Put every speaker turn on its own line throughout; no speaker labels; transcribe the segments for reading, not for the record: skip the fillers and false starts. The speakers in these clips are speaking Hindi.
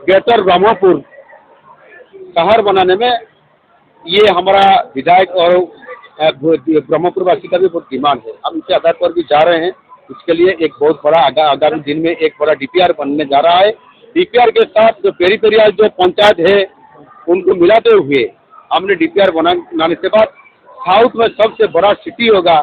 ग्रेटर ब्रह्मपुर शहर बनाने में ये हमारा विधायक और ब्रह्मपुर वासी का भी बहुत डिमांड है। हम इसके आधार पर भी जा रहे हैं। इसके लिए एक बहुत बड़ा आगामी दिन में एक बड़ा डीपीआर बनने जा रहा है। डीपीआर के साथ जो पेरिफेरियल जो पंचायत है उनको मिलाते हुए हमने डीपीआर बनाने के बाद साउथ में सबसे बड़ा सिटी होगा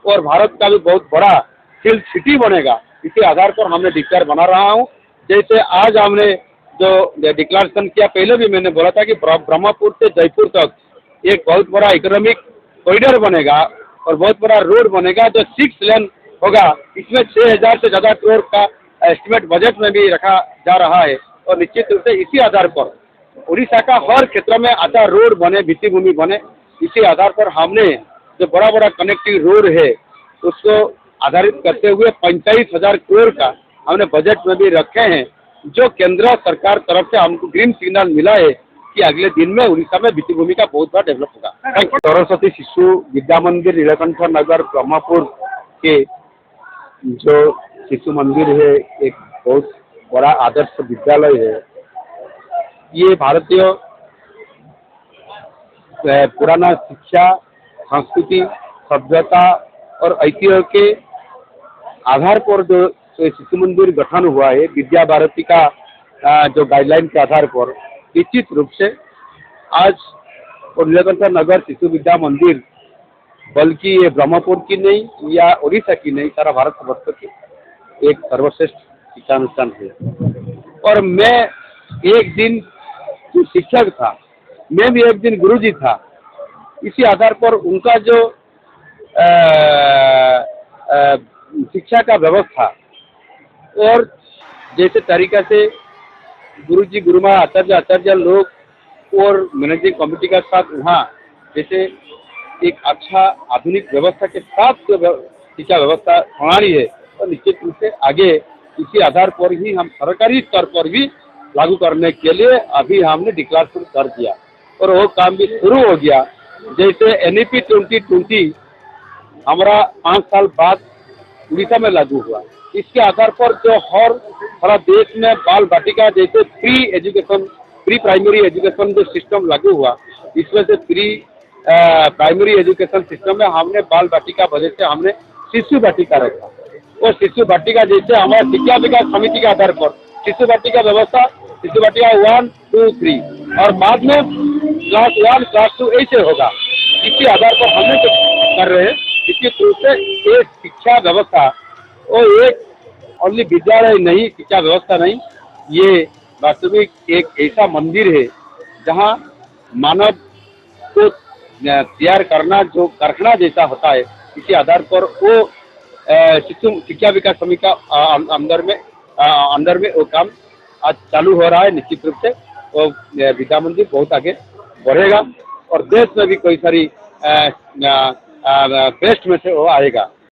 और भारत का भी बहुत बड़ा सिल्क सिटी बनेगा। इसी आधार पर हमने डीपीआर बना रहा हूँ। जैसे आज हमने जो डिक्लेरेशन किया, पहले भी मैंने बोला था कि ब्रह्मपुर से जयपुर तक एक बहुत बड़ा इकोनॉमिक कॉरिडोर बनेगा और बहुत बड़ा रोड बनेगा जो 6 लेन होगा। इसमें 6000 से ज़्यादा करोड़ का एस्टिमेट बजट में भी रखा जा रहा है और निश्चित रूप से इसी आधार पर उड़ीसा का हर क्षेत्र में अच्छा रोड बने, भित्तिभूमि बने। इसी आधार पर हमने जो बड़ा बड़ा कनेक्टिव रोड है उसको आधारित करते हुए 45,000 करोड़ का हमने बजट में भी रखे हैं, जो केंद्र सरकार तरफ से हमको ग्रीन सिग्नल मिला है कि अगले दिन में उड़ीसा में भित्तिभूमि का बहुत बड़ा डेवलप होगा। सरस्वती शिशु विद्या मंदिर नीलकंठ नगर ब्रह्मपुर के जो शिशु मंदिर है एक बहुत बड़ा आदर्श विद्यालय है। ये भारतीय पुराना शिक्षा, संस्कृति, सभ्यता और ऐतिह्य के आधार पर जो शिशु मंदिर गठन हुआ है, विद्या भारती का जो गाइडलाइन के आधार पर निश्चित रूप से आज और नीलकंठ नगर शिशु विद्या मंदिर बल्कि ये ब्रह्मपुर की नहीं या उड़ीसा की नहीं, सारा भारत वर्ष की एक सर्वश्रेष्ठ शिक्षा अनुष्ठान है। और मैं एक दिन जो शिक्षक था, मैं भी एक दिन गुरुजी था। इसी आधार पर उनका जो शिक्षा का व्यवस्था और जैसे तरीका से गुरुजी, गुरुमा, आचार्य लोग और मैनेजिंग कमेटी के साथ वहाँ जैसे एक अच्छा आधुनिक व्यवस्था के साथ जो शिक्षा व्यवस्था प्रणाली है तो निश्चित रूप से आगे इसी आधार पर ही हम सरकारी स्तर पर भी लागू करने के लिए अभी हमने डिक्लेरेशन कर दिया और वो काम भी शुरू हो गया। जैसे NEP 2020 हमारा 5 साल बाद उड़ीसा में लागू हुआ। इसके आधार पर जो हर सारा देश में बाल बाटिका जैसे प्री प्राइमरी एजुकेशन जो सिस्टम लागू हुआ, इसमें से प्री प्राइमरी एजुकेशन सिस्टम में हमने बाल बाटिका वजह से हमने शिशु बाटिका रखा और शिशु बाटिका जैसे हमारा शिक्षा विकास समिति के आधार पर शिशु बाटिका व्यवस्था, शिशु बाटिका 1, 2, 3 और बाद में क्लास 1, क्लास 2 ऐसे होगा। इसी आधार पर हमने जो कर रहे हैं निश्चित रूप से एक शिक्षा व्यवस्था और एक ओनली विद्यालय नहीं, शिक्षा व्यवस्था नहीं, ये वास्तविक एक ऐसा मंदिर है जहाँ मानव को तैयार करना जो कारखाना जैसा होता है। इसी आधार पर वो शिक्षा विकास समिति का अंदर में वो काम आज चालू हो रहा है। निश्चित रूप से वो विद्या मंदिर बहुत आगे बढ़ेगा और देश में भी कोई सारी बेस्ट में से वो आएगा।